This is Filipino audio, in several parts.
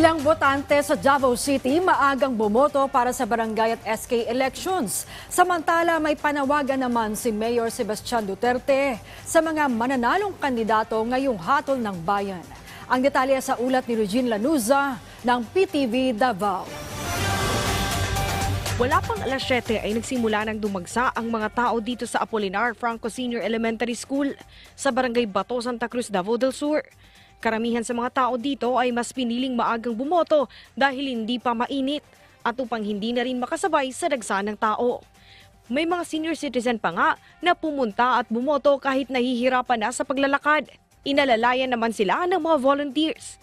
Ilang botante sa Davao City maagang bumoto para sa barangay at SK elections. Samantala may panawagan naman si Mayor Sebastian Duterte sa mga mananalong kandidato ngayong hatol ng bayan. Ang detalye sa ulat ni Regine Lanuza ng PTV Davao. Wala pang alas 7 ay nagsimula ng dumagsa ang mga tao dito sa Apolinar Franco Senior Elementary School sa Barangay Bato, Santa Cruz, Davao del Sur. Karamihan sa mga tao dito ay mas piniling maagang bumoto dahil hindi pa mainit at upang hindi na rin makasabay sa dagsa ng tao. May mga senior citizen pa nga na pumunta at bumoto kahit nahihirapan na sa paglalakad. Inalalayan naman sila ng mga volunteers.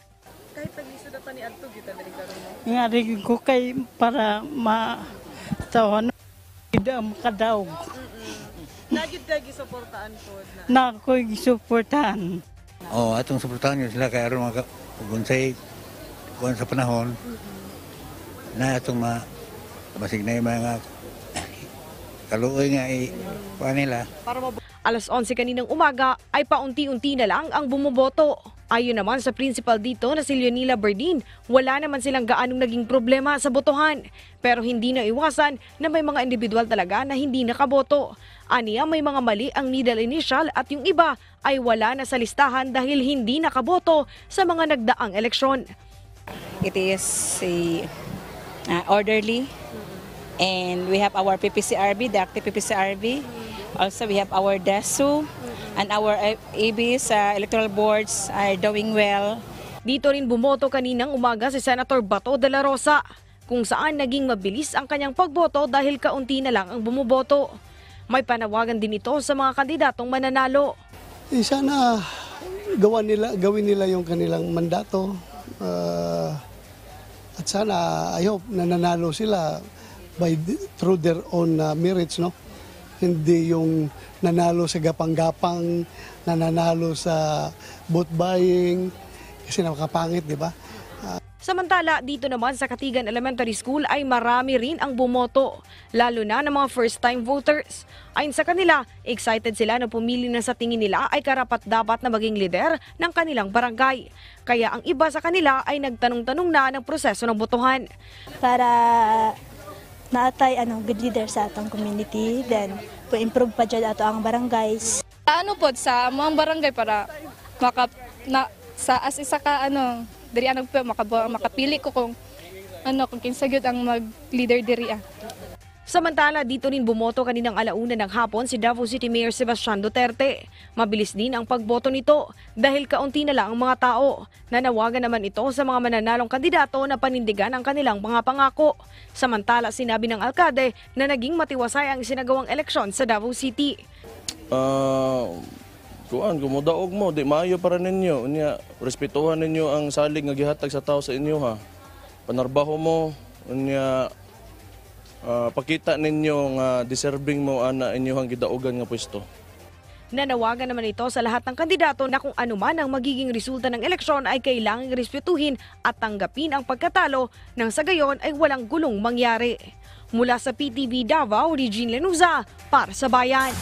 Kahit pag-iso na ni Adto, kita na rin karoon mo? Nga rin ko kay para matawan na makadaog. Nagyod ka gisuportaan po Na ako'y gisuportahan. Atong suportahan nyo sila kaya aron mga gunsay kuwan sa panahon na atong masig na yung mga kaluoy nga nila. Alas 11 kaninang umaga ay paunti-unti na lang ang bumoboto. Ayon naman sa principal dito na si Leonila Berdin, wala naman silang gaanong naging problema sa botohan. Pero hindi na iwasan na may mga individual talaga na hindi nakaboto. Aniya may mga mali ang middle initial at yung iba ay wala na sa listahan dahil hindi nakaboto sa mga nagdaang eleksyon. It is orderly and we have our PPCRB, the active PPCRB. Also we have our DESU and our ABs, electoral boards are doing well. Dito rin bumoto kaninang umaga si Senator Bato de la Rosa kung saan naging mabilis ang kanyang pagboto dahil kaunti na lang ang bumuboto. May panawagan din ito sa mga kandidatong mananalo. Sana gawin nila yung kanilang mandato at sana I hope na nanalo sila through their own merits, no? Hindi yung nanalo sa gapang-gapang, nanalo sa vote buying kasi nakapangit, di ba? Samantala, dito naman sa Katigan Elementary School ay marami rin ang bumoto, lalo na ng mga first-time voters. Ayon sa kanila, excited sila na pumili na sa tingin nila ay karapat-dapat na maging lider ng kanilang barangay. Kaya ang iba sa kanila ay nagtanong-tanong na ng proseso ng botohan. Para naatay good leader sa atong community, then po-improve pa dyan ato ang barangays. Ano po sa mga barangay para sa as isa ka diri makapili ko kung kung kinsa gyud ang mag-leader diri. Samantala, dito rin bumoto kaninang alauna ng hapon si Davao City Mayor Sebastian Duterte. Mabilis din ang pagboto nito dahil kaunti na lang ang mga tao. Nanawagan naman ito sa mga mananalong kandidato na panindigan ang kanilang mga pangako. Samantala, sinabi ng alkade na naging matiwasay ang isinagawang eleksyon sa Davao City. Kumudaog mo, di maayo para ninyo. Respetuhan ninyo ang salig nga gihatag sa tao sa inyo ha. Panarbaho mo, pakita ninyo nga deserving mo ana inyong gidaogan nga pwesto. Nanawagan naman ito sa lahat ng kandidato na kung ano man ang magiging resulta ng eleksyon ay kailangang respetuhin at tanggapin ang pagkatalo nang sa gayon ay walang gulong mangyari. Mula sa PTV Davao, Regine Lanuza para sa Bayan.